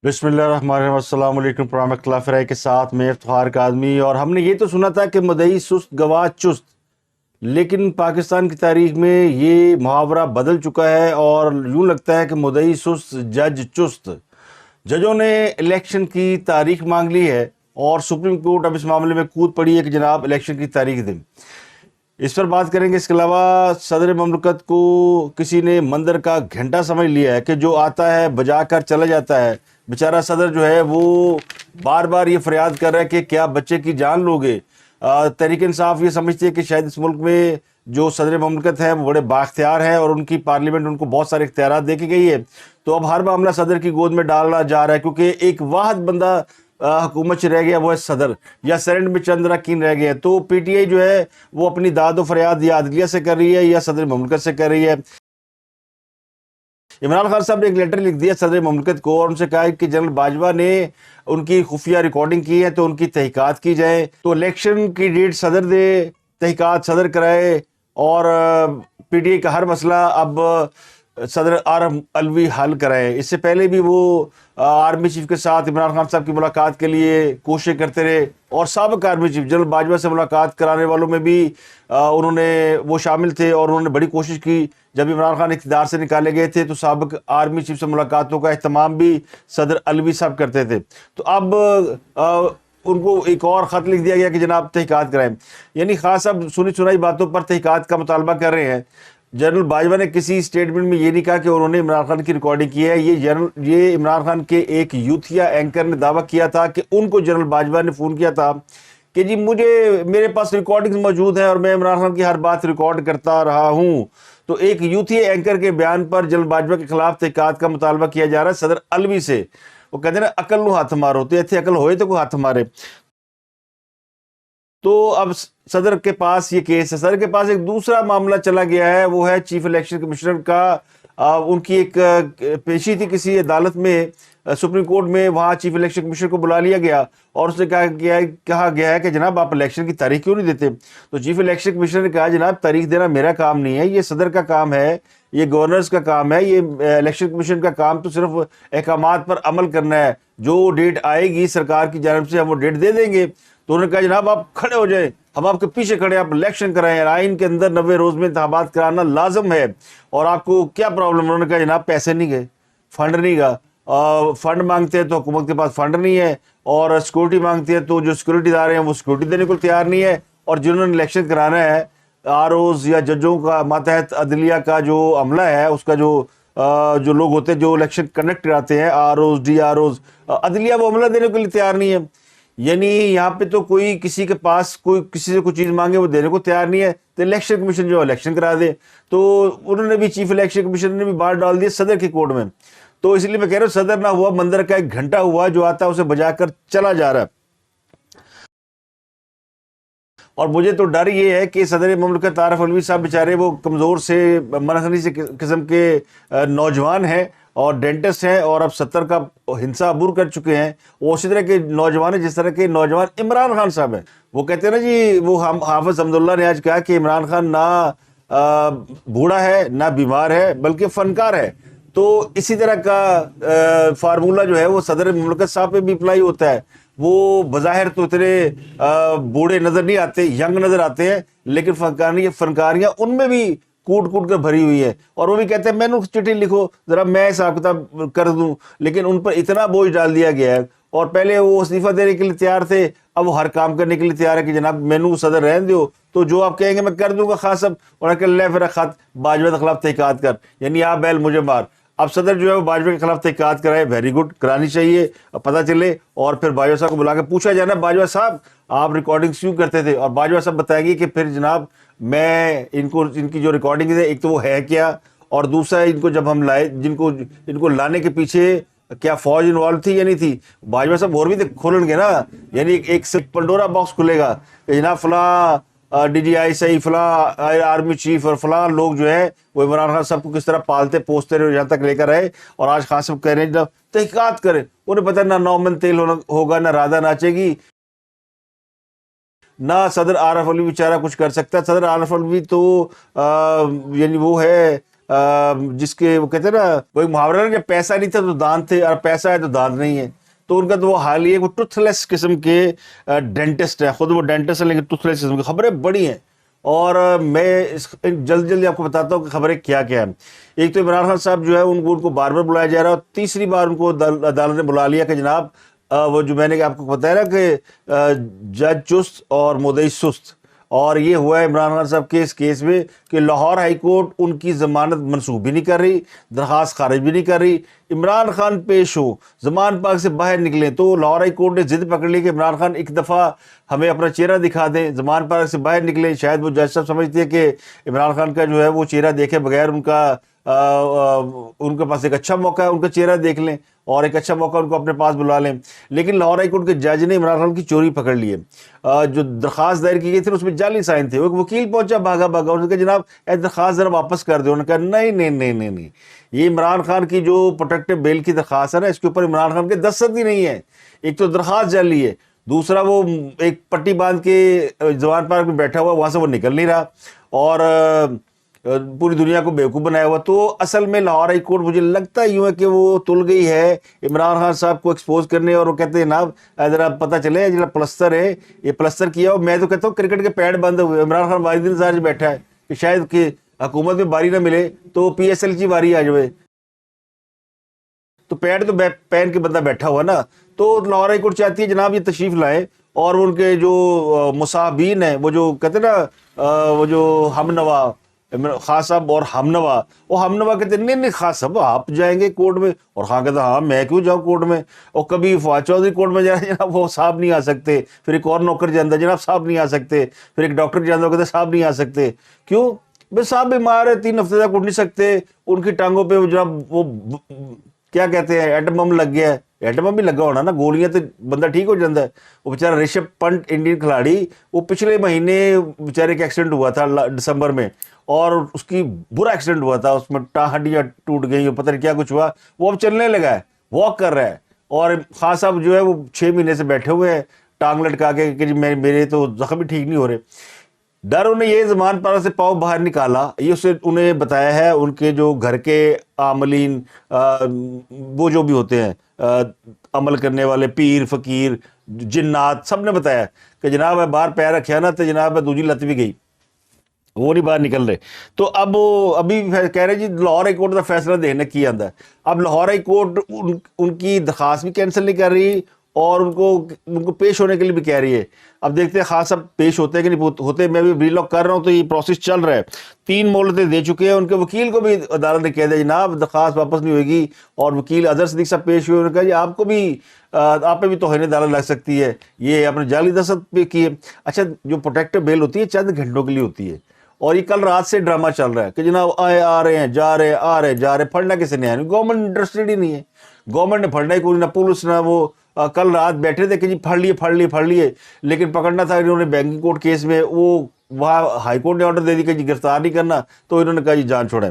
بسم اللہ الرحمن الرحیم۔ السلام علیکم۔ پروگرام اختلاف رائے کے ساتھ میں افتخار کاظمی، اور ہم نے یہ تو سنا تھا کہ مدعی سست گواہ چست، لیکن پاکستان کی تاریخ میں یہ محاورہ بدل چکا ہے اور یوں لگتا ہے کہ مدعی سست جج چست۔ ججوں نے الیکشن کی تاریخ مانگ لی ہے اور سپریم کورٹ اب اس معاملے میں کود پڑی ہے کہ جناب الیکشن کی تاریخ دیں۔ اس پر بات کریں گے۔ اس کے علاوہ صدر مملکت کو کسی نے مندر کا گھنٹہ سمجھ لیا ہے کہ جو آتا ہے بجا کر چلا جاتا ہے۔ بیچارہ صدر جو ہے وہ بار بار یہ فریاد کر رہا ہے کہ کیا بچے کی جان لوگے۔ تحریک انصاف یہ سمجھتی ہے کہ شاید اس ملک میں جو صدر مملکت ہے وہ بڑے بااختیار ہیں اور ان کی پارلیمنٹ ان کو بہت سارے اختیارات دے کے گئی ہے، تو اب ہر معاملہ صدر کی گود میں ڈالا جا رہا ہے، کیونکہ ایک واحد بندہ حکومت سے رہ گیا، وہ ہے صدر، یا سینٹ میں چند اراکین رہ گئے ہیں۔ تو پی ٹی آئی جو ہے وہ اپنی داد و فریاد یا عدلیہ سے کر رہی ہے یا صدر مملکت سے کر رہی ہے۔ عمران خان صاحب نے ایک لیٹر لکھ دیا صدر مملکت کو اور ان سے کہا کہ جنرل باجوہ نے ان کی خفیہ ریکارڈنگ کی ہے تو ان کی تحقیقات کی جائے، تو الیکشن کی ڈیٹ صدر دے، تحقیقات صدر کرائے، اور پی ٹی آئی کا ہر مسئلہ اب صدر عارف علوی حل کرائے۔ اس سے پہلے بھی وہ آرمی چیف کے ساتھ عمران خان صاحب کی ملاقات کے لیے کوششیں کرتے رہے، اور سابق آرمی چیف جنرل باجوہ سے ملاقات کرانے والوں میں بھی انہوں نے وہ شامل تھے، اور انہوں نے بڑی کوشش کی۔ جب عمران خان اقتدار سے نکالے گئے تھے تو سابق آرمی چیف سے ملاقاتوں کا اہتمام بھی صدر علوی صاحب کرتے تھے، تو اب ان کو ایک اور خط لکھ دیا گیا کہ جناب تحقیقات کرائیں۔ یعنی خاص صاحب سنی سنائی باتوں پر تحقیقات کا مطالبہ کر رہے ہیں۔ جنرل باجوہ نے کسی اسٹیٹمنٹ میں یہ نہیں کہا کہ انہوں نے عمران خان کی ریکارڈنگ کی ہے۔ یہ عمران خان کے ایک یوتھیا اینکر نے دعویٰ کیا تھا کہ ان کو جنرل باجوہ نے فون کیا تھا کہ جی میرے پاس ریکارڈنگ موجود ہیں اور میں عمران خان کی ہر بات ریکارڈ کرتا رہا ہوں۔ تو ایک یوتھیا اینکر کے بیان پر جنرل باجوہ کے خلاف تحقیقات کا مطالبہ کیا جا رہا ہے صدر علوی سے۔ وہ کہتے ہیں نا عقل نو ہاتھ مارو، تو ایتھے عقل ہوئے تو کوئی ہاتھ مارے۔ تو اب صدر کے پاس یہ کیس ہے۔ صدر کے پاس ایک دوسرا معاملہ چلا گیا ہے، وہ ہے چیف الیکشن کمشنر کا۔ ان کی ایک پیشی تھی کسی عدالت میں، سپریم کورٹ میں، وہاں چیف الیکشن کمشنر کو بلا لیا گیا اور اس نے کہا گیا ہے کہ جناب آپ الیکشن کی تاریخ کیوں نہیں دیتے؟ تو چیف الیکشن کمشنر نے کہا جناب تاریخ دینا میرا کام نہیں ہے، یہ صدر کا کام ہے، یہ گورنرز کا کام ہے، یہ الیکشن کمیشن کا کام تو صرف احکامات پر عمل کرنا ہے، جو ڈیٹ آئے گی سرکار کی جانب سے ہم وہ ڈیٹ دے دیں گے۔ تو انہوں نے کہا جناب آپ کھڑے ہو جائیں، ہم آپ کے پیچھے کھڑے ہیں، آپ الیکشن کرائیں، آئین کے اندر 90 روز میں انتخابات کرانا لازم ہے، اور آپ کو کیا پرابلم؟ انہوں نے کہا جناب پیسے نہیں گئے، فنڈ نہیں گا، فنڈ مانگتے ہیں تو حکومت کے پاس فنڈ نہیں ہے، اور سیکورٹی مانگتی ہے تو جو سیکورٹی دار ہیں وہ سیکورٹی دینے کو تیار نہیں ہے، اور جنہوں نے الیکشن کرانا ہے آر اوز یا ججوں کا ماتحت عدلیہ کا جو عملہ ہے، اس کا جو لوگ ہوتے ہیں جو الیکشن کنڈکٹ کراتے ہیں، R Os D R Os, عدلیہ وہ عملہ دینے کے لیے تیار نہیں ہے۔ یعنی یہاں پہ تو کوئی کسی کے پاس کوئی کسی سے کوئی چیز مانگے وہ دینے کو تیار نہیں ہے، تو الیکشن کمیشن جو الیکشن کرا دے۔ تو انہوں نے بھی چیف الیکشن کمیشن نے بھی بات ڈال دی صدر کی کورٹ میں۔ تو اس لیے میں کہہ رہا ہوں صدر نہ ہوا مندر کا ایک گھنٹہ ہوا، جو آتا ہے اسے بجا کر چلا جا رہا ہے۔ اور مجھے تو ڈر یہ ہے کہ صدر مملکت عارف علوی صاحب بیچارے وہ کمزور سے منحنی سے قسم کے نوجوان ہیں اور ڈینٹسٹ ہیں، اور اب 70 کا ہنسا عبور کر چکے ہیں۔ وہ اسی طرح کے نوجوان ہیں جس طرح کے نوجوان عمران خان صاحب ہیں۔ وہ کہتے ہیں نا جی، وہ حافظ حمداللہ نے آج کہا کہ عمران خان نہ بوڑھا ہے نہ بیمار ہے بلکہ فنکار ہے۔ تو اسی طرح کا فارمولہ جو ہے وہ صدر مملکت صاحب پہ بھی اپلائی ہوتا ہے۔ وہ بظاہر تو اتنے بوڑھے نظر نہیں آتے، ینگ نظر آتے ہیں، لیکن فنکاریاں ان میں بھی کوٹ کوٹ کر بھری ہوئی ہے، اور وہ بھی کہتے ہیں میں نے چٹھی لکھو ذرا میں حساب کتاب کر دوں، لیکن ان پر اتنا بوجھ ڈال دیا گیا ہے۔ اور پہلے وہ استعفیٰ دینے کے لیے تیار تھے، اب وہ ہر کام کرنے کے لیے تیار ہے کہ جناب مینو صدر رہن دیو، تو جو آپ کہیں گے میں کر دوں گا خاص صاحب، اور کہ لے پھر خط باجوہ کے خلاف تحقیقات کر، یعنی آپ بیل مجھے مار۔ اب صدر جو ہے وہ باجوہ کے خلاف تحقیقات کرائے، ویری گڈ، کرانی چاہیے، پتہ چلے، اور پھر باجوہ صاحب کو بلا کے پوچھا جائے نا باجوہ صاحب آپ ریکارڈنگ کیوں کرتے تھے، اور باجوہ صاحب بتائیں گے کہ پھر جناب میں ان کی جو ریکارڈنگ ہے ایک تو وہ ہے کیا، اور دوسرا ان کو جب ہم لائے ان کو لانے کے پیچھے کیا فوج انوالو تھی یا نہیں تھی۔ باجوہ صاحب اور بھی تو کھولیں گے نا، یعنی ایک پنڈورا باکس کھلے گا کہ جناب فلاں ڈی جی آئی صحیح، فلاں آرمی چیف اور فلاں لوگ جو ہے وہ عمران خان صاحب کو کس طرح پالتے پوستے رہے، یہاں تک لے کر آئے، اور آج خان صاحب کہہ رہے ہیں جب تحقیقات کریں، انہیں پتہ نہ 9 من تیل ہوگا، نہ رادہ ناچے گی، نہ صدر عارف علوی بیچارہ کچھ کر سکتا ہے۔ صدر عارف علوی تو یعنی وہ ہے جس کے وہ کہتے ہیں نا وہ ایک محاورہ ہے، جب پیسہ نہیں تھا تو دانت تھے اور پیسہ ہے تو دانت نہیں ہے. تو ان کا تو وہ حال ہی ہے، وہ ٹوتھ لیس قسم کے ڈینٹسٹ ہیں، خود وہ ڈینٹسٹ ہیں لیکن ٹوتھ لیس قسم کی خبریں بڑی ہیں. اور میں جلد جلدی آپ کو بتاتا ہوں کہ خبریں کیا کیا ہیں. ایک تو عمران خان صاحب جو ہے ان کو بار بار بلایا جا رہا ہے، اور تیسری بار ان کو عدالت نے بلا لیا کہ جناب وہ جو میں نے آپ کو بتایا نا کہ جج چست اور مدعی سست. اور یہ ہوا ہے عمران خان صاحب کے اس کیس میں کہ لاہور ہائی کورٹ ان کی ضمانت منسوخ بھی نہیں کر رہی، درخواست خارج بھی نہیں کر رہی. عمران خان پیش ہو، زمان پاک سے باہر نکلیں، تو لاہور ہائی کورٹ نے ضد پکڑ لی کہ عمران خان ایک دفعہ ہمیں اپنا چہرہ دکھا دیں، زمان پاک سے باہر نکلیں. شاید وہ جج صاحب سمجھتے ہیں کہ عمران خان کا جو ہے وہ چہرہ دیکھے بغیر ان کے پاس ایک اچھا موقع ہے، ان کا چہرہ دیکھ لیں اور ایک اچھا موقع ان کو اپنے پاس بلا لیں. لیکن لاہور ہائی کورٹ کے جج نے عمران خان کی چوری پکڑ لی ہے. جو درخواست دائر کی گئی تھی اس میں جعلی سائن تھے. ایک وکیل پہنچا بھاگا انہوں نے کہا جناب اے درخواست ذرا واپس کر دو. انہوں نے کہا نہیں نہیں نہیں نہیں نہیں، یہ عمران خان کی جو پروٹیکٹیو بیل کی درخواست ہے نا، اس کے اوپر عمران خان کے دستخط ہی نہیں ہے. ایک تو درخواست جعلی ہے، دوسرا وہ ایک پٹی باندھ کے زمان پارک میں بیٹھا ہوا، وہاں سے وہ نکل نہیں رہا اور پوری دنیا کو بیوقوف بنایا ہوا. تو اصل میں لاہور ہائی کورٹ مجھے لگتا یوں ہے کہ وہ تل گئی ہے عمران خان صاحب کو ایکسپوز کرنے، اور وہ کہتے ہیں جناب ذرا پتہ چلے جناب پلستر ہے، یہ پلستر کیا ہو. میں تو کہتا ہوں کرکٹ کے پیڈ بند ہوئے، عمران خان واحد انتظار بیٹھا ہے کہ شاید کہ حکومت میں باری نہ ملے تو پی ایس ایل کی باری آ جائے. تو پیڈ تو پہن کے بندہ بیٹھا ہوا نا. تو لاہور ہائی کورٹ چاہتی ہے جناب یہ تشریف لائیں اور ان کے جو مصابین ہیں، وہ جو کہتے ہیں نا وہ جو ہم نوا خان صاحب اور ہم نوا کہتے ہیں نہیں نہیں خان صاحب آپ جائیں گے کورٹ میں. اور خان کہتا ہاں میں کیوں جاؤں کورٹ میں. اور کبھی فواد چودھری کورٹ میں جا رہے ہیں جناب وہ صاحب نہیں آ سکتے. پھر ایک اور نوکر جاندہ جناب صاحب نہیں آ سکتے. پھر ایک ڈاکٹر جاندہ کہتے صاحب نہیں آ سکتے. کیوں بھائی صاحب بیمار ہے، 3 ہفتے تک اٹھ نہیں سکتے، ان کی ٹانگوں پہ جناب وہ کیا کہتے ہیں ایٹم بم لگ گیا ہے. ایٹم بم بھی لگا ہونا نا، گولیاں تو بندہ ٹھیک ہو جاتا ہے. وہ بیچارہ رشب پنٹ انڈین کھلاڑی، وہ پچھلے مہینے بیچارے کا ایکسیڈنٹ ہوا تھا دسمبر میں، اور اس کی برا ایکسیڈنٹ ہوا تھا، اس میں ہڈیاں ٹوٹ گئی، پتہ نہیں کیا کچھ ہوا. وہ اب چلنے لگا ہے، واک کر رہا ہے. اور خان صاحب جو ہے وہ 6 مہینے سے بیٹھے ہوئے ہیں ٹانگ لٹکا کے کہ جی میرے تو زخم بھی ٹھیک نہیں ہو رہے. ڈر انہیں یہ زمان پارا سے پاؤں باہر نکالا، یہ اسے انہیں بتایا ہے ان کے جو گھر کے عاملین، وہ جو بھی ہوتے ہیں عمل کرنے والے پیر فقیر جنات، سب نے بتایا کہ جناب ہے باہر پیر رکھیا نا تو جناب ہے دوجی لت بھی گئی، وہ نہیں باہر نکل رہے. تو اب ابھی کہہ رہے جی لاہور ہائی کورٹ کا فیصلہ دیکھنے کی آندا ہے. اب لاہور ہائی کورٹ ان کی درخواست بھی کینسل نہیں کر رہی اور ان کو پیش ہونے کے لیے بھی کہہ رہی ہے. اب دیکھتے ہیں خاص اب پیش ہوتے ہیں کہ نہیں ہوتے. میں بھی ری لاک کر رہا ہوں تو یہ پروسیس چل رہا ہے. 3 مہلتیں دے چکے ہیں. ان کے وکیل کو بھی عدالت نے کہہ دیا جناب درخواست واپس نہیں ہوئے گی. اور وکیل اظہر صدیق صاحب پیش ہوئے، انہوں نے کہا جی آپ کو بھی آپ پہ بھی توہین عدالت لگ سکتی ہے، یہ آپ نے جعلی دستخط پہ کیے. اچھا جو پروٹیکٹیو بیل ہوتی ہے چند گھنٹوں کے لیے ہوتی ہے، اور یہ کل رات سے ڈرامہ چل رہا ہے کہ جناب آ رہے ہیں جا رہے آ رہے جا رہے. پھڑنا کسی نے ہے نہیں، گورنمنٹ انٹرسٹیڈ ہی نہیں ہے. گورنمنٹ نے پھڑنا ہی کوئی نہ، پولیس نہ. وہ کل رات بیٹھے تھے کہ جی پھڑ لیے، لیکن پکڑنا تھا انہوں نے بینکنگ کوڈ کیس میں. وہ وہاں ہائی کورٹ نے آرڈر دے دی کہ جی گرفتار نہیں کرنا، تو انہوں نے کہا جی جان چھوڑیں.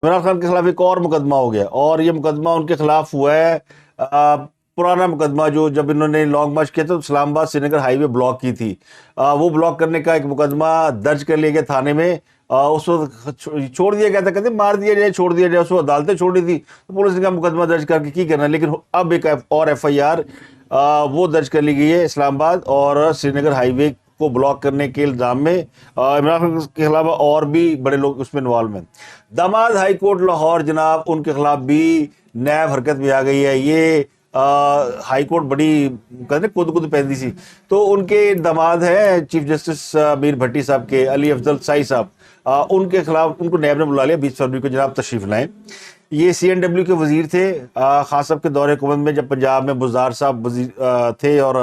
عمران خان کے خلاف ایک اور مقدمہ ہو گیا، اور یہ مقدمہ ان کے خلاف ہوا ہے پرانا مقدمہ جو جب انہوں نے لانگ مارچ کیا تو اسلام آباد سری نگر ہائی وے بلاک کی تھی. وہ بلاک کرنے کا ایک مقدمہ درج کر لیا گیا تھانے میں. اس وقت چھوڑ دیا گیا تھا، کہتے مار دیا جائے چھوڑ دیا جائے. اس وقت عدالتیں چھوڑی تھی تو پولیس نے کہا مقدمہ درج کر کے کی کرنا. لیکن اب ایک اور ایف آئی آر وہ درج کر لی گئی ہے اسلام آباد اور سری نگر ہائی وے کو بلاک کرنے کے الزام میں. عمران خان کے خلاف اور بھی بڑے لوگ اس میں انوالو ہیں. داماد ہائی کورٹ لاہور جناب ان کے خلاف بھی نیب حرکت میں آ گئی ہے. یہ ہائی کورٹ بڑی کہتے کود پہنتی سی. تو ان کے داماد ہیں چیف جسٹس میر بھٹی صاحب کے، علی افضل سائی صاحب، ان کے خلاف ان کو نیب نے بلا لیا 20 فروری کو، جناب تشریف لائیں. یہ سی این ڈبلیو کے وزیر تھے خان صاحب کے دور حکومت میں، جب پنجاب میں بزدار صاحب وزیر تھے اور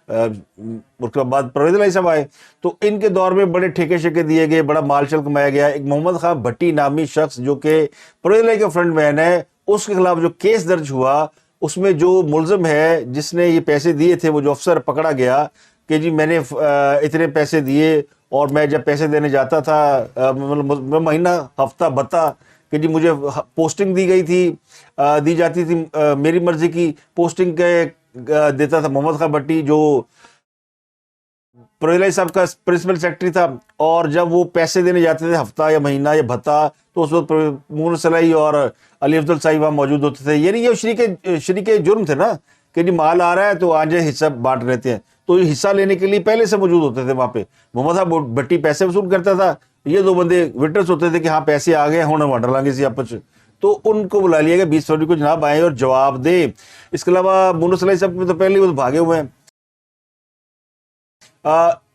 اس کے بعد پرویز الہی صاحب آئے. تو ان کے دور میں بڑے ٹھیکے شیکے دیے گئے، بڑا مال شل کمایا گیا. ایک محمد خان بھٹی نامی شخص جو کہ پرویز الہی کا فرنٹ مین ہے، اس کے خلاف جو کیس درج ہوا اس میں جو ملزم ہے جس نے یہ پیسے دیے تھے، وہ جو افسر پکڑا گیا کہ جی میں نے اتنے پیسے دیے، اور میں جب پیسے دینے جاتا تھا مطلب مہینہ ہفتہ بتا کہ جی مجھے پوسٹنگ دی گئی تھی، دی جاتی تھی میری مرضی کی پوسٹنگ کے دیتا تھا محمد خان بھٹی، جو پرویز صاحب کا پرنسپل سیکرٹری تھا، اور جب وہ پیسے دینے جاتے تھے ہفتہ یا مہینہ یا بھتہ، تو اس وقت مون صلاحی اور علی افضل صاحب وہاں موجود ہوتے تھے. یعنی یہ شریک جرم تھے نا کہ جی مال آ رہا ہے تو آج حصہ بانٹ لیتے ہیں. تو یہ حصہ لینے کے لیے پہلے سے موجود ہوتے تھے وہاں پہ. محمد صاحب بھٹی پیسے وصول کرتا تھا، یہ دو بندے وٹنس ہوتے تھے کہ ہاں پیسے آ گئے ہوں وانڈر لیں گے اسی آپس میں. تو ان کو بلا لیا گیا 20 فروری کو، جناب آئے اور جواب دیں. اس کے علاوہ مون صلاحی صاحب تو پہلے وہ بھاگے ہوئے ہیں.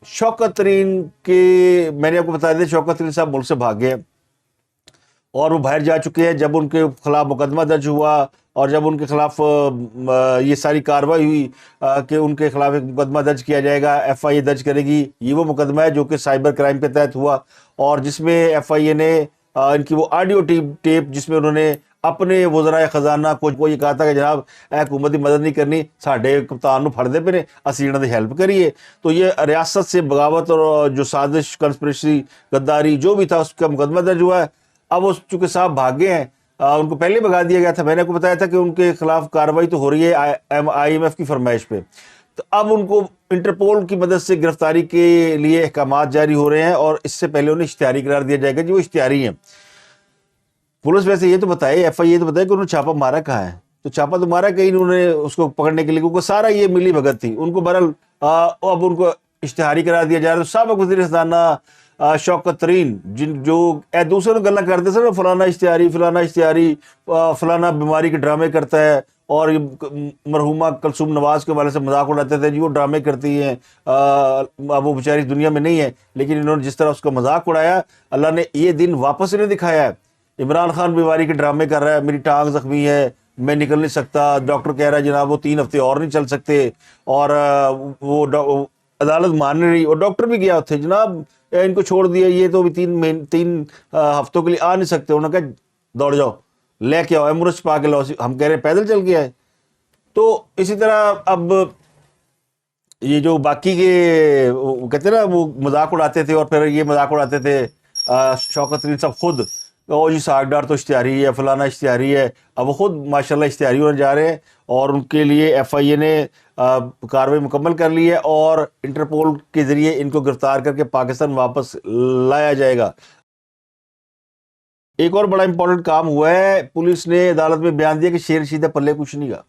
شوکت ترین کے میں نے آپ کو بتا دیا، شوکت ترین صاحب ملک سے بھاگے اور وہ باہر جا چکے ہیں. جب ان کے خلاف مقدمہ درج ہوا اور جب ان کے خلاف یہ ساری کارروائی ہوئی کہ ان کے خلاف ایک مقدمہ درج کیا جائے گا، ایف آئی اے درج کرے گی. یہ وہ مقدمہ ہے جو کہ سائبر کرائم کے تحت ہوا، اور جس میں ایف آئی اے نے ان کی وہ آڈیو ٹیپ جس میں انہوں نے اپنے وزرائے خزانہ کو یہ کہا تھا کہ جناب اے حکومت کی مدد نہیں کرنی، ساڈے کپتان نو پھڑ دے پے نے، اسی انہاں دی ہیلپ کریے. تو یہ ریاست سے بغاوت اور جو سازش، کنسپریسی، غداری جو بھی تھا اس کا مقدمہ درج ہوا ہے. اب وہ چونکہ صاحب بھاگے ہیں، ان کو پہلے بھگا دیا گیا تھا. میں نے آپ کو بتایا تھا کہ ان کے خلاف کارروائی تو ہو رہی ہے آئی ایم ایف کی فرمائش پہ. تو اب ان کو انٹرپول کی مدد سے گرفتاری کے لیے احکامات جاری ہو رہے ہیں، اور اس سے پہلے انہیں اشتہاری قرار دیا جائے گا. جو اشتہاری ہیں، پولیس ویسے یہ تو بتائے، ایف آئی اے تو بتائے کہ انہوں نے چھاپا مارا کہاں ہے. تو چھاپا تو مارا کہیں انہوں نے اس کو پکڑنے کے لیے، کیونکہ سارا یہ ملی بھگت تھی. ان کو بہرحال اب ان کو اشتہاری قرار دیا جا رہا ہے. تو سابق وزیر خزانہ شوکت ترین جو دوسرے نے گلا کرتے تھے نا، فلانا اشتہاری فلانا بیماری کے ڈرامے کرتا ہے، اور مرحومہ کلثوم نواز کے والے سے مذاق اڑاتے تھے جی وہ ڈرامے کرتی ہیں، اب وہ بیچاری دنیا میں نہیں ہے. لیکن انہوں نے جس طرح اس کا مذاق اڑایا، اللہ نے یہ دن واپس انہیں دکھایا ہے. عمران خان بیماری کے ڈرامے کر رہا ہے، میری ٹانگ زخمی ہے، میں نکل نہیں سکتا، ڈاکٹر کہہ رہا ہے جناب وہ 3 ہفتے اور نہیں چل سکتے، اور وہ عدالت مان نہیں رہی. اور ڈاکٹر بھی گیا تھے، جناب ان کو چھوڑ دیا، یہ تو بھی 3 ہفتوں کے لیے آ نہیں سکتے. انہوں نے کہا دوڑ جاؤ، لے کے آؤ، ایمبولینس پا کے لاؤ. ہم کہہ رہے ہیں پیدل چل کے آئے. تو اسی طرح اب یہ جو باقی کے وہ کہتے ہیں نا، وہ مذاق اڑاتے تھے، اور پھر یہ مذاق اڑاتے تھے شوکت ترین صاحب خود، او جی ساگ ڈار تو اشتہاری ہے، فلانا اشتہاری ہے. اب وہ خود ماشاءاللہ اشتہاری ہونے جا رہے ہیں، اور ان کے لیے ایف آئی اے نے کارروائی مکمل کر لی ہے، اور انٹرپول کے ذریعے ان کو گرفتار کر کے پاکستان واپس لایا جائے گا. ایک اور بڑا امپورٹنٹ کام ہوا ہے، پولیس نے عدالت میں بیان دیا کہ شیر رشید پلے کچھ نہیں گا،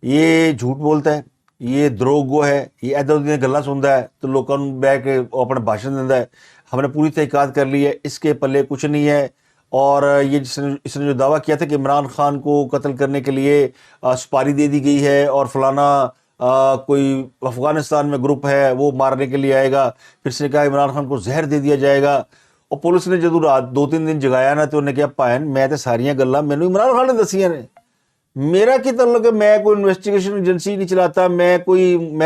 یہ جھوٹ بولتا ہے، یہ دروغ گو ہے، یہ ادھر ادھر گلاں سنتا ہے تو لوگوں بہ کے اپنا بھاشن دینا ہے. ہم نے پوری تحقیقات کر لی ہے، اس کے پلے کچھ نہیں ہے. اور یہ اس نے جو دعویٰ کیا تھا کہ عمران خان کو قتل کرنے کے لیے سپاری دے دی گئی ہے، اور فلانا کوئی افغانستان میں گروپ ہے وہ مارنے کے لیے آئے گا، پھر اس نے کہا عمران خان کو زہر دے دیا جائے گا. اور پولیس نے جدو رات 2-3 دن جگایا نا، تو انہیں کہا پائن میں تے ساریاں گلاں مینوں عمران خان نے دسیاں نے، میرا کی تعلق ہے، میں کوئی انویسٹیگیشن ایجنسی نہیں چلاتا، میں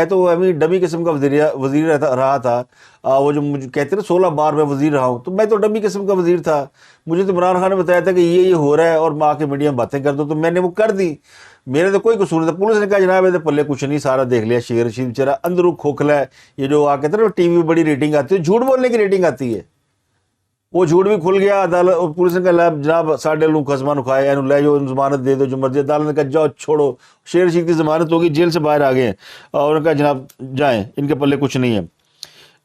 تو ایویں ڈمی قسم کا وزیر رہا تھا. وہ جو مجھے کہتے ہیں 16 بار میں وزیر رہا ہوں، تو میں تو ڈمی قسم کا وزیر تھا. مجھے تو عمران خان نے بتایا تھا کہ یہ ہو رہا ہے اور ماں کے میڈیا میں باتیں کر دو، تو میں نے وہ کر دی. میرے تو کوئی قصور نہیں تھا. پولیس نے کہا جناب یہ پلے کچھ نہیں، سارا دیکھ لیا، شیر رشید بیچارہ اندرو کھوکھلا ہے. یہ جو کہتے ہیں نا ٹی وی میں بڑی ریٹنگ آتی ہے، جھوٹ بولنے کی ریٹنگ آتی ہے، وہ جھوٹ بھی کھل گیا. عدالت پولیس نے کہا جناب ساڈے لوگ خصمہ نو کھائے، اینو لے جاؤ، ضمانت دے دو جو مرضی. عدالت نے کہا جاؤ چھوڑو، شیر رشید کی ضمانت ہوگی، جیل سے باہر آ گئے ہیں، اور انہوں نے کہا جناب جائیں، ان کے پلے کچھ نہیں ہے.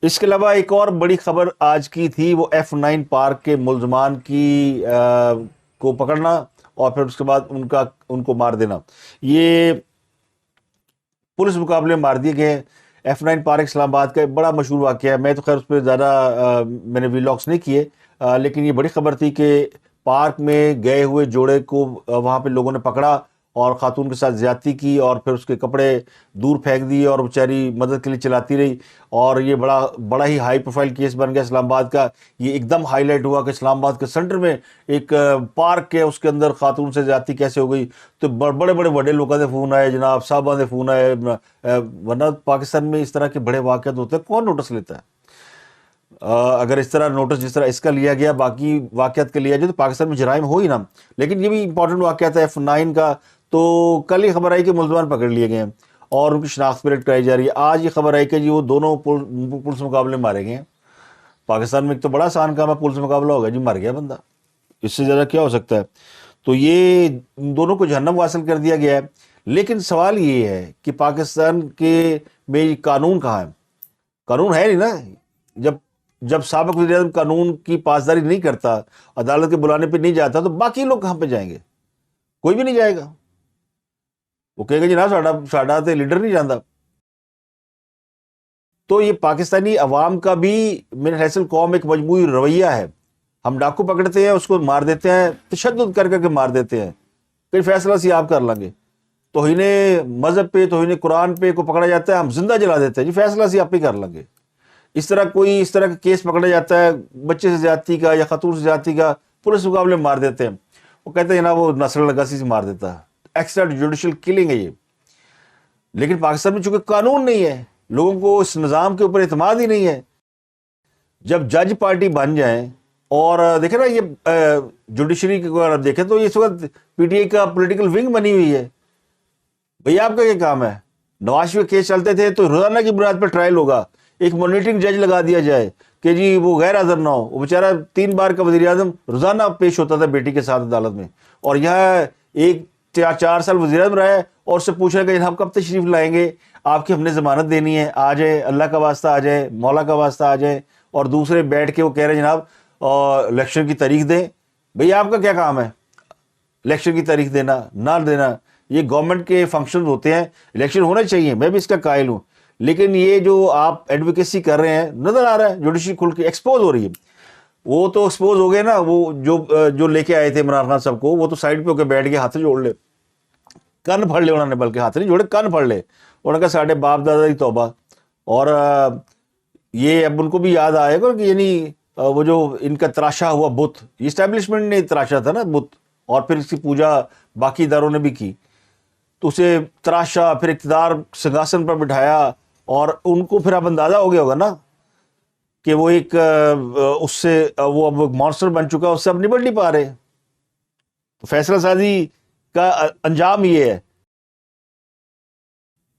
اس کے علاوہ ایک اور بڑی خبر آج کی تھی، وہ F9 پارک کے ملزمان کی کو پکڑنا، اور پھر اس کے بعد ان کو مار دینا. یہ پولیس مقابلے میں مار دیے گئے. F9 پارک اسلام آباد کا ایک بڑا مشہور واقعہ ہے. میں تو خیر اس پہ زیادہ میں نے ویلاگس نہیں کیے، لیکن یہ بڑی خبر تھی کہ پارک میں گئے ہوئے جوڑے کو وہاں پہ لوگوں نے پکڑا اور خاتون کے ساتھ زیادتی کی، اور پھر اس کے کپڑے دور پھینک دیے، اور بیچاری مدد کے لیے چلاتی رہی. اور یہ بڑا ہی ہائی پروفائل کیس بن گیا اسلام آباد کا. یہ ایک دم ہائی لائٹ ہوا کہ اسلام آباد کے سینٹر میں ایک پارک ہے، اس کے اندر خاتون سے زیادتی کیسے ہو گئی. تو بڑے بڑے لوگوں کے فون آئے، جناب صاحبہ کے فون آئے. ورنہ پاکستان میں اس طرح کے بڑے واقعات ہوتے ہیں، کون نوٹس لیتا ہے؟ اگر اس طرح نوٹس جس طرح اس کا لیا گیا باقی واقعات کے لیا جائے تو پاکستان میں جرائم ہو ہی نا. لیکن یہ بھی امپورٹنٹ واقعہ تھا F9 کا. تو کل ہی خبر آئی کہ ملزمان پکڑ لیے گئے ہیں اور ان کی شناخت پریڈ کرائی جا رہی ہے. آج یہ خبر آئی کہ جی وہ دونوں پولیس مقابلے مارے گئے ہیں. پاکستان میں ایک تو بڑا آسان کام ہے، پولیس مقابلہ ہوگا جی مر گیا بندہ، اس سے زیادہ کیا ہو سکتا ہے. تو یہ دونوں کو جہنم حاصل کر دیا گیا ہے. لیکن سوال یہ ہے کہ پاکستان کے میں قانون کہاں ہے؟ قانون ہے نہیں نا. جب سابق وزیر اعظم قانون کی پاسداری نہیں کرتا, عدالت کے بلانے پہ نہیں جاتا, تو باقی لوگ کہاں پہ جائیں گے؟ کوئی بھی نہیں جائے گا. وہ کہے گا جناب ساڈا تے لیڈر نہیں جانا. تو یہ پاکستانی عوام کا بھی میرے حیثیت قوم ایک مجموعی رویہ ہے. ہم ڈاکو پکڑتے ہیں, اس کو مار دیتے ہیں, تشدد کر کے مار دیتے ہیں, پھر فیصلہ سی آپ کر لیں گے. توہین مذہب پہ, توہین قرآن پہ کو پکڑا جاتا ہے, ہم زندہ جلا دیتے ہیں, جی فیصلہ سی آپ ہی کر لیں گے. اس طرح کا کیس پکڑا جاتا ہے بچے سے زیادتی کا یا خاتون سے زیادتی کا, پولیس مقابلے میں مار دیتے ہیں. وہ کہتے ہیں جناب وہ نسل لگاسی سے مار دیتا ہے, ایکسٹرا جوڈیشل کلنگ ہے یہ. لیکن پاکستان میں چونکہ قانون نہیں ہے, لوگوں کو اس نظام کے اوپر اعتماد ہی نہیں ہے. جب جج پارٹی بن جائیں, اور دیکھیں نا یہ جوڈیشری کو اگر آپ دیکھیں تو اس وقت پی ٹی آئی کا پولیٹیکل ونگ بنی ہوئی ہے. بھئی آپ کا کیا کام ہے؟ نواز شریف کیس چلتے تھے تو روزانہ کی بنیاد پر ٹرائل ہوگا, ایک مانیٹرنگ جج لگا دیا جائے کہ جی وہ غیر حاضر نہ ہو. وہ بیچارہ 3 بار کا وزیر اعظم روزانہ پیش ہوتا تھا بیٹی کے ساتھ عدالت میں, اور یہاں 4 سال وزیر اعظم رہا ہے, اور اس سے پوچھا کہ جناب کب تشریف لائیں گے, آپ کی ہم نے ضمانت دینی ہے, آ جائے, اللہ کا واسطہ آ جائے, مولا کا واسطہ آ جائے. اور دوسرے بیٹھ کے وہ کہہ رہے ہیں جناب الیکشن کی تاریخ دیں. بھئی آپ کا کیا کام ہے الیکشن کی تاریخ دینا نہ دینا؟ یہ گورنمنٹ کے فنکشن ہوتے ہیں, الیکشن ہونا چاہیے, میں بھی اس کا قائل ہوں. لیکن یہ جو آپ ایڈوکیسی کر رہے ہیں, نظر آ رہا ہے جوڈیشری کھل کے ایکسپوز ہو رہی ہے. وہ تو ایکسپوز ہو گئے نا, وہ جو لے کے آئے تھے عمران خان صاحب کو, وہ تو سائڈ پہ ہو کے بیٹھ کے ہاتھ جوڑ لے, کن پھڑ لے انہوں نے, بلکہ ہاتھ نہیں جوڑے, کن پھڑ لے. انہوں نے کہا ساڈے باپ دادا کی توبہ. اور یہ اب ان کو بھی یاد آئے گا کہ یعنی وہ جو ان کا تراشا ہوا بت, یہ اسٹیبلشمنٹ نے تراشا تھا نا بت, اور پھر اس کی پوجا باقی اداروں نے بھی کی, تو اسے تراشا, پھر اقتدار سنگھاسن پر بٹھایا, اور ان کو پھر اب اندازہ ہو گیا ہوگا نا کہ وہ ایک اس سے وہ اب مانسٹر بن چکا, اس سے اب نبٹ نہیں پا رہے. تو فیصلہ سازی کا انجام یہ ہے.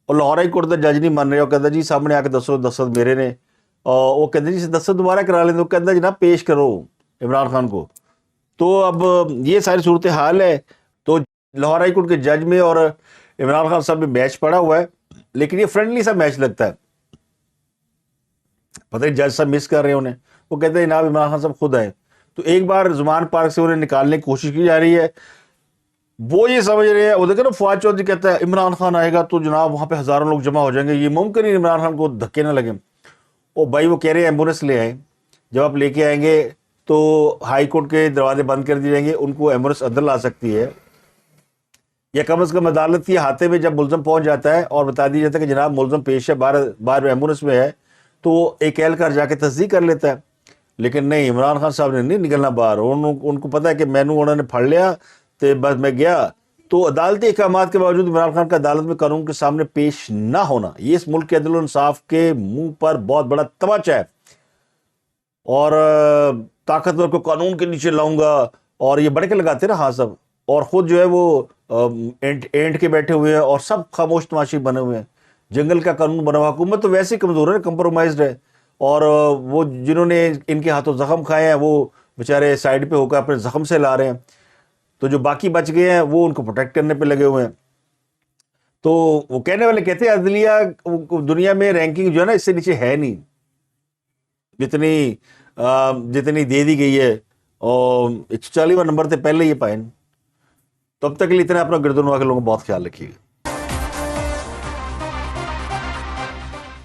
اور لاہور ہائی کورٹ کا جج نہیں مان رہے, اور کہتا جی سامنے آ کے دستخط میرے نے, اور وہ کہتے جی دستخط دوبارہ کرا لیں. تو کہتا جناب پیش کرو عمران خان کو. تو اب یہ ساری صورتحال ہے. تو لاہور ہائی کورٹ کے جج میں اور عمران خان صاحب میں میچ پڑا ہوا ہے, لیکن یہ فرینڈلی سا میچ لگتا ہے. پتہ نہیں جج صاحب مس کر رہے ہیں انہیں. وہ کہتے ہیں جناب عمران خان صاحب خود آئے. تو ایک بار زمان پارک سے انہیں نکالنے کی کوشش کی جا رہی ہے. وہ یہ سمجھ رہے ہیں, وہ دیکھیں نا فواد چودھری کہتا ہے عمران خان آئے گا تو جناب وہاں پہ ہزاروں لوگ جمع ہو جائیں گے, یہ ممکن ہی عمران خان کو دھکے نہ لگیں. او بھائی وہ کہہ رہے ہیں ایمبولینس لے آئیں. جب آپ لے کے آئیں گے تو ہائی کورٹ کے دروازے بند کر دیے جائیں گے, ان کو ایمبولینس اندر لا سکتی ہے, یا کم از کم عدالت کے ہاتھے میں جب ملزم پہنچ جاتا ہے اور بتا دیا جاتا ہے کہ جناب ملزم پیش ہے, باہر ایمبولینس میں ہے, تو ایک اہلکار جا کے تصدیق کر لیتا ہے. لیکن نہیں, عمران خان صاحب نے نہیں نکلنا باہر. ان کو پتا ہے کہ مینو انہوں نے پھڑ لیا تو بس میں گیا. تو عدالتی احکامات کے باوجود عمران خان کا عدالت میں قانون کے سامنے پیش نہ ہونا, یہ اس ملک کے عدل و انصاف کے منہ پر بہت بڑا تماچا ہے. اور طاقتور کو قانون کے نیچے لاؤں گا, اور یہ بڑھ کے لگاتے نا ہاں سب, اور خود جو ہے وہ اینٹ کے بیٹھے ہوئے ہیں, اور سب خاموش تماشی بنے ہوئے ہیں. جنگل کا قانون بنا ہوا, حکومت تو ویسے ہی کمزور ہے, کمپرومائزڈ ہے. اور وہ جنہوں نے ان کے ہاتھوں زخم کھائے ہیں وہ بیچارے سائڈ پہ ہو کر اپنے زخم سے لا رہے ہیں. تو جو باقی بچ گئے ہیں وہ ان کو پروٹیکٹ کرنے پہ لگے ہوئے ہیں. تو وہ کہنے والے کہتے ہیں عدلیہ دنیا میں رینکنگ جو ہے نا اس سے نیچے ہے نہیں, جتنی دے دی گئی ہے, اور 140واں نمبر سے پہلے یہ پائیں. تو اب تک کے لیے اتنا اپنا گردنوا کے لوگوں کا بہت خیال رکھیے گا.